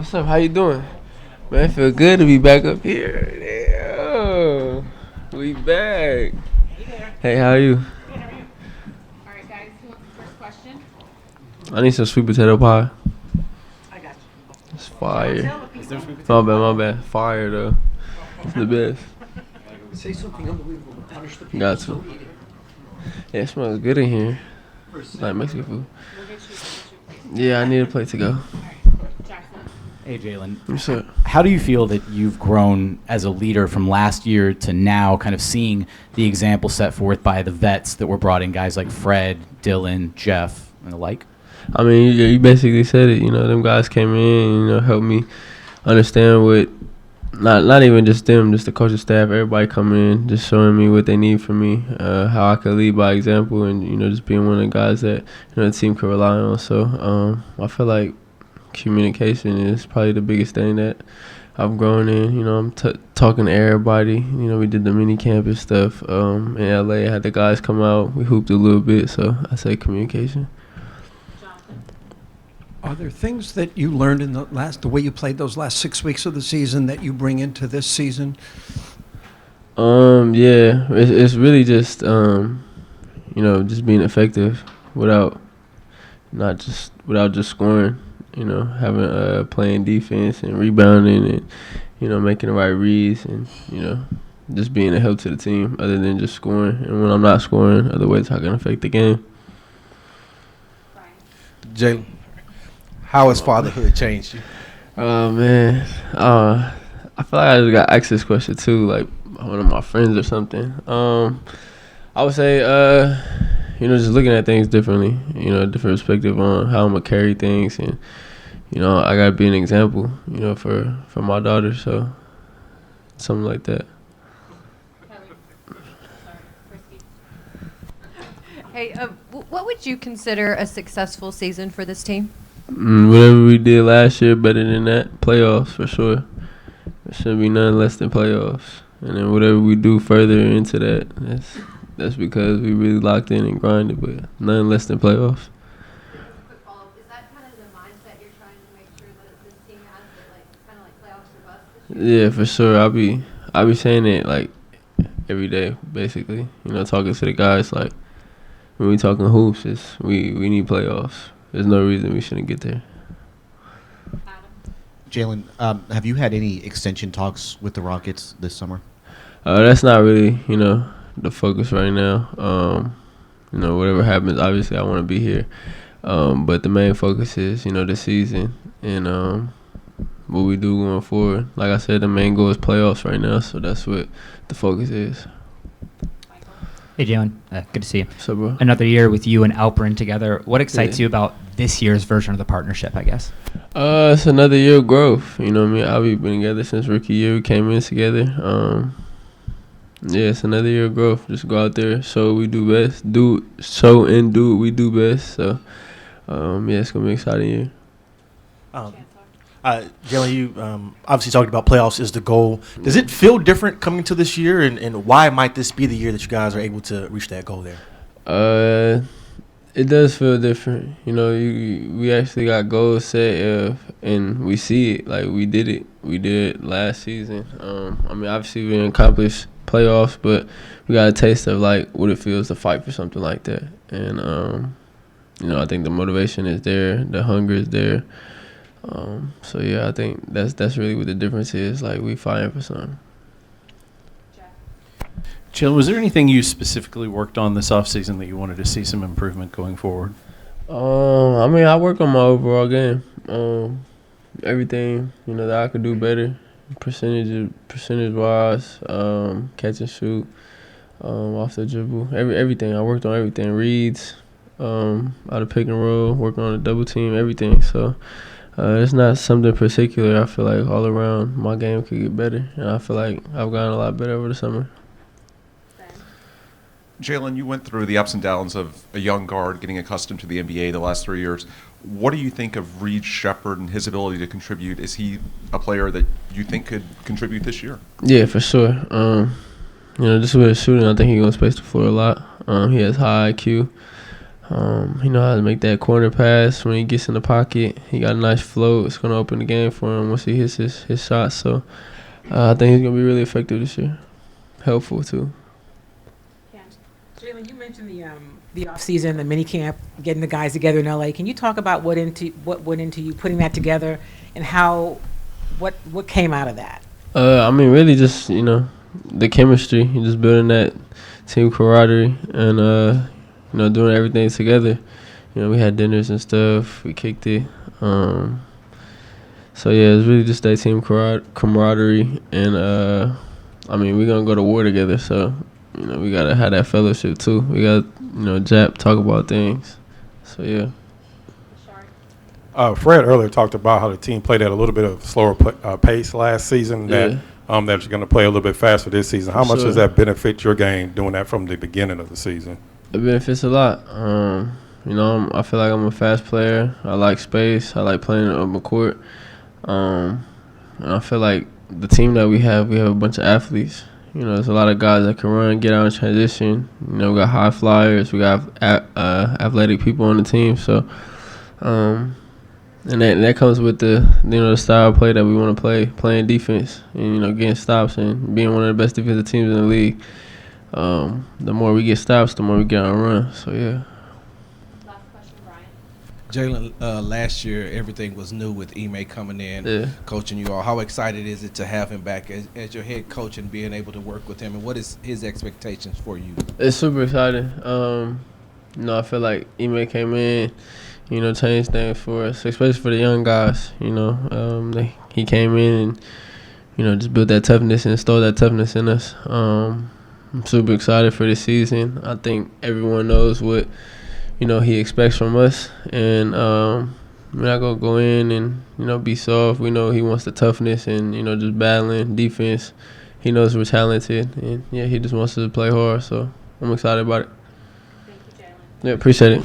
What's up? How you doing? Man, it feel good to be back up here. Yeah. We back. Hey, how are you? Good, how are you? All right, guys, who wants the first question? I need some sweet potato pie. I got you. It's fire. My bad. Fire, though. It's the best. Say something unbelievable to punish the people. Got to. Yeah, it smells good in here. Like Mexican food. We'll get you. Yeah, I need a plate to go. All right, Jackson. Hey, Jalen. What's up? How do you feel that you've grown as a leader from last year to now, kind of seeing the example set forth by the vets that were brought in, guys like Fred, Dylan, Jeff, and the like? I mean, you basically said it. You know, them guys came in and, helped me understand what, not even just them, just the coaching staff, everybody coming in, just showing me what they need from me, how I could lead by example, and, just being one of the guys that, the team could rely on. So I feel like communication is probably the biggest thing that I've grown in. I'm talking to everybody. We did the MiniCamp and stuff in LA. I had the guys come out. We hooped a little bit, so I say communication. Are there things that you learned in the way you played those last 6 weeks of the season that you bring into this season? Yeah, it's really just just being effective without just scoring. Having playing defense and rebounding and making the right reads and just being a help to the team other than just scoring. And when I'm not scoring, other ways how can affect the game. Jalen, how has fatherhood changed you? Oh man, I feel like I just got asked this question too, like one of my friends or something. I would say just looking at things differently, a different perspective on how I'm gonna carry things, and I gotta be an example, for my daughter, so something like that. Hey, what would you consider a successful season for this team? Whatever we did last year, better than that. Playoffs for sure. There shouldn't be nothing less than playoffs. And then whatever we do further into that, that's because we really locked in and grinded, but nothing less than playoffs. Quick follow-up. Is that kind of the mindset you're trying to make sure that this team has, that it's kind of like playoffs or bust this year? Yeah, for sure. I'll be saying it like every day, basically. Talking to the guys, like when we talking hoops, we need playoffs. There's no reason we shouldn't get there. Jalen, have you had any extension talks with the Rockets this summer? That's not really, the focus right now. Whatever happens, obviously I want to be here. But the main focus is, the season and what we do going forward. Like I said, the main goal is playoffs right now, so that's what the focus is. Hey, Jalen. Good to see you. What's up, bro? Another year with you and Alperin together. What excites you about this year's version of the partnership, I guess? It's another year of growth. Me and Albie been together since rookie year. We came in together. It's another year of growth. Just go out there, show what we do best. Do what we do best. So, it's going to be an exciting year. Jalen, you obviously talked about playoffs is the goal. Does it feel different coming to this year, and why might this be the year that you guys are able to reach that goal there? It does feel different. We actually got goals set, and we see it. Like, we did it. We did it last season. Obviously we didn't accomplish playoffs, but we got a taste of, like, what it feels to fight for something like that. And, I think the motivation is there. The hunger is there. I think that's really what the difference is. Like, we fighting for something. Jalen, was there anything you specifically worked on this offseason that you wanted to see some improvement going forward? I work on my overall game. Everything, that I could do better. Percentage wise, catch and shoot, off the dribble. Everything. I worked on everything. Reads, out of pick and roll, working on a double team, everything. So it's not something particular. I feel like all around my game could get better, and I feel like I've gotten a lot better over the summer. Jalen, you went through the ups and downs of a young guard getting accustomed to the NBA the last 3 years. What do you think of Reed Shepard and his ability to contribute? Is he a player that you think could contribute this year? Yeah, for sure. Just with his shooting, I think he's going to space the floor a lot. He has high IQ. He know how to make that corner pass when he gets in the pocket. He got a nice float. It's going to open the game for him once he hits his shots. So I think he's going to be really effective this year. Helpful, too. Jalen, you mentioned the offseason, the MiniCamp, getting the guys together in LA. Can you talk about what went into you putting that together and what came out of that? Really just, the chemistry, just building that team camaraderie and, doing everything together. We had dinners and stuff. We kicked it. So, yeah, it's really just that team camaraderie. And, we're going to go to war together. So, we got to have that fellowship, too. We got, Jap, talk about things. So, yeah. Fred earlier talked about how the team played at a little bit of slower pace last season. That you're going to play a little bit faster this season. How much does that benefit your game doing that from the beginning of the season? It benefits a lot. I feel like I'm a fast player. I like space. I like playing on the court. And I feel like the team that we have a bunch of athletes. There's a lot of guys that can run, get out in transition. We got high flyers. We got athletic people on the team. So, and that comes with the the style of play that we want to play, playing defense and getting stops and being one of the best defensive teams in the league. The more we get stops, the more we get on run. So, yeah. Last question, Brian. Jalen, last year everything was new with Ime coming in, coaching you all. How excited is it to have him back as your head coach and being able to work with him? And what is his expectations for you? It's super exciting. I feel like Ime came in, changed things for us, especially for the young guys. He came in and, just built that toughness and installed that toughness in us. I'm super excited for this season. I think everyone knows what, he expects from us. And we're not going to go in and, be soft. We know he wants the toughness and, just battling defense. He knows we're talented. And, he just wants us to play hard. So I'm excited about it. Thank you, Jalen. Yeah, appreciate it.